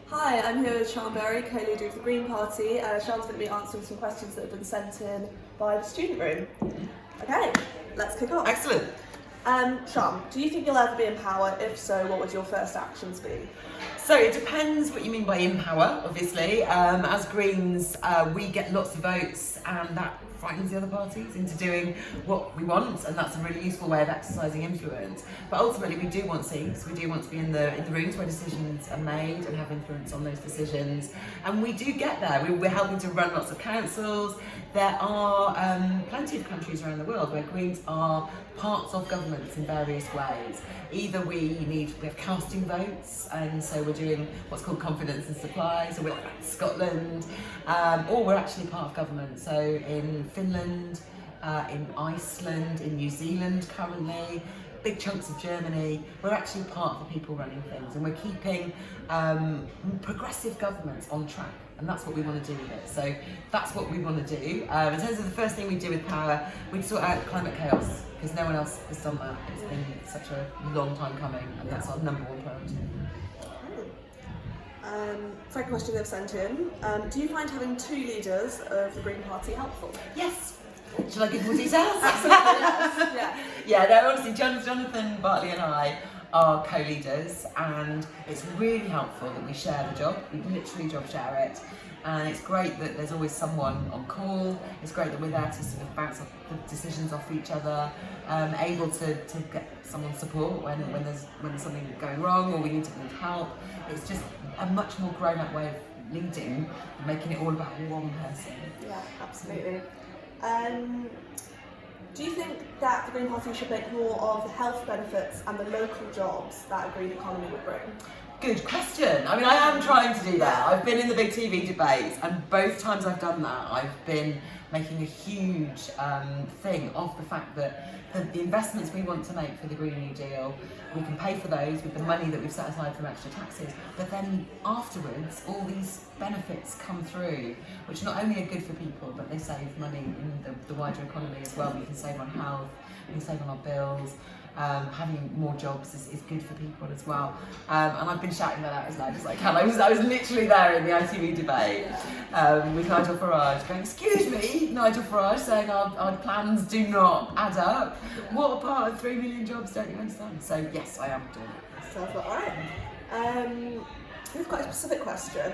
Hi, I'm here with Sean Berry, co-leader of the Green Party. Sean's going to be answering some questions that have been sent in by the student room. Okay, let's kick off. Excellent. Sean, do you think you'll ever be in power? If so, what would your first actions be? So it depends what you mean by in power, obviously. As Greens, we get lots of votes and that frightens the other parties into doing what we want, and that's a really useful way of exercising influence. But ultimately we do want seats, we do want to be in the rooms where decisions are made and have influence on those decisions. And we do get there. We're helping to run lots of councils. There are plenty of countries around the world where Greens are parts of governments in various ways. Either we have casting votes, and so we're doing what's called confidence and supply, so we're like Scotland, or we're actually part of government. So in Finland, in Iceland, in New Zealand currently, big chunks of Germany, we're actually part of the people running things, and we're keeping progressive governments on track. And that's what we want to do with it. So that's what we want to do. In terms of the first thing we do with power, we'd sort out climate chaos, because no one else has done that. It's been such a long time coming, and that's our number one priority. Second question they've sent in. Do you find having two leaders of the Green Party helpful? Yes. Shall I give more details? Absolutely, yes. Yeah, no, honestly, Jonathan Bartley and I are co-leaders, and it's really helpful that we share the job. We literally job share it, and it's great that there's always someone on call. It's great that we're there to sort of bounce off the decisions off each other, able to get someone's support when there's something going wrong or we need help. It's just a much more grown-up way of leading, making it all about one person. Yeah, absolutely. Do you think that the Green Party should make more of the health benefits and the local jobs that a green economy would bring? Good question. I mean, I am trying to do that. I've been in the big TV debates, and both times I've done that, I've been making a huge thing of the fact that the investments we want to make for the Green New Deal, we can pay for those with the money that we've set aside from extra taxes, but then afterwards all these benefits come through, which not only are good for people, but they save money in the wider economy as well. We can save on health, we can save on our bills. Having more jobs is good for people as well. And I've been shouting that out as loud as I can. I was literally there in the ITV debate with Nigel Farage going, "Excuse me, Nigel Farage," saying our plans do not add up. What part of 3 million jobs don't you understand? So yes, I am doing it. Sounds about right. Here's quite a specific question.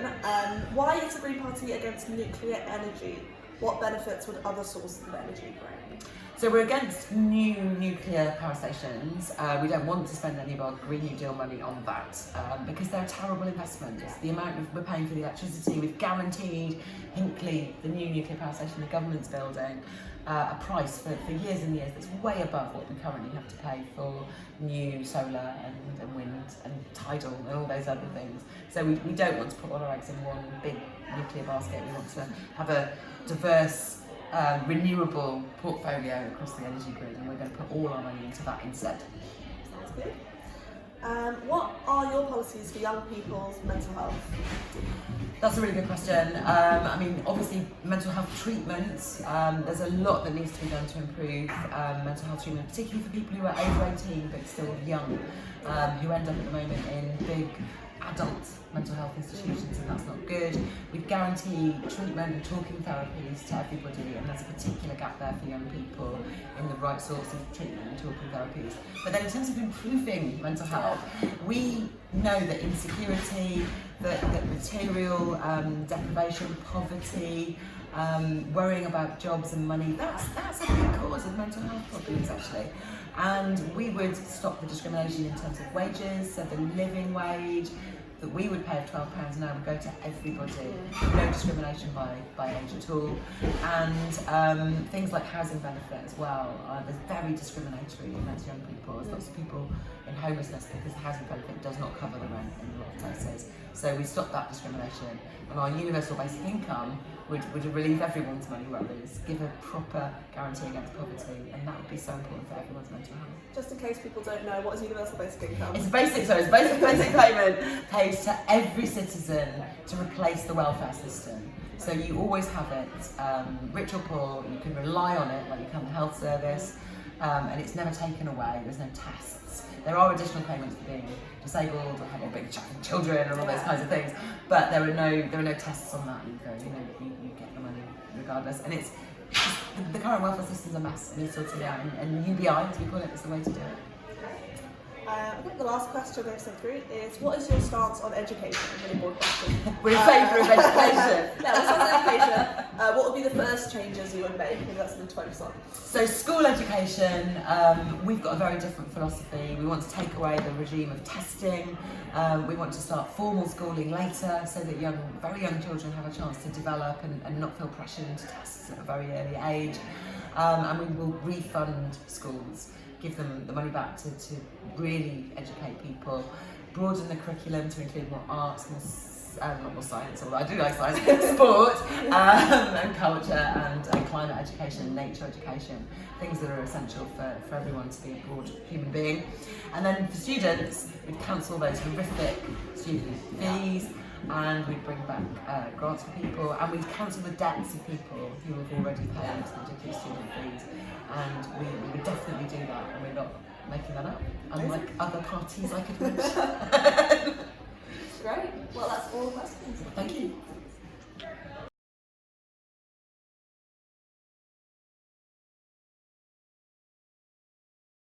Why is the Green Party against nuclear energy? What benefits would other sources of energy bring? So we're against new nuclear power stations. We don't want to spend any of our Green New Deal money on that because they're a terrible investment. It's the amount we're paying for the electricity. We've guaranteed Hinkley, the new nuclear power station the government's building, a price for years and years that's way above what we currently have to pay for new solar and wind and tidal and all those other things. So we don't want to put all our eggs in one big nuclear basket. We want to have a diverse renewable portfolio across the energy grid, and we're going to put all our money into that instead. Sounds good. What are your policies for young people's mental health? That's a really good question. I mean, obviously, mental health treatments, there's a lot that needs to be done to improve mental health treatment, particularly for people who are over 18 but still young, who end up at the moment in big adult mental health institutions, and that's not good. We've guaranteed treatment and talking therapies to everybody, and there's a particular gap there for young people in the right sorts of treatment and talking therapies. But then in terms of improving mental health, we know that insecurity, that material deprivation, poverty, worrying about jobs and money, that's a big cause of mental health problems actually. And we would stop the discrimination in terms of wages, so the living wage that we would pay of £12 an hour would go to everybody, no discrimination by age at all. And things like housing benefit as well, there's very discriminatory against young people. There's lots of people in homelessness because the housing benefit does not cover the rent in a lot of places. So we stopped that discrimination, and our universal basic income would relieve everyone's money worries, give a proper guarantee against poverty, and that would be so important for everyone's mental health. Just in case people don't know, what is universal basic income? It's basic payment paid to every citizen to replace the welfare system. So you always have it, rich or poor, you can rely on it, like you can the health service. and it's never taken away. There's no tests. There are additional payments for being disabled or having big children and all those kinds of things, but there are no tests on that either. You get the money regardless, and it's just, the current welfare system's a mess, and it's sorted out, and UBI, as we call it, is the way to do it. I think the last question they've sent through is, what is your stance on education? A really broad question. We're in favour of education. Yeah, what's on education? What would be the first changes you would make? Maybe that's something to focus on. So school education, we've got a very different philosophy. We want to take away the regime of testing. We want to start formal schooling later so that very young children have a chance to develop and not feel pressured into tests at a very early age. And we will refund schools, give them the money back to really educate people, broaden the curriculum to include more arts, not more science, although I do like science, sport, and culture, and climate education, nature education, things that are essential for everyone to be a broad human being. And then for students, we'd cancel those horrific student fees, and we'd bring back grants for people, and we'd cancel the debts of people who have already paid ridiculous student fees. And we would definitely do that, and we're not making that up, unlike other parties I could mention. Great. Well, that's all the questions. Thank you.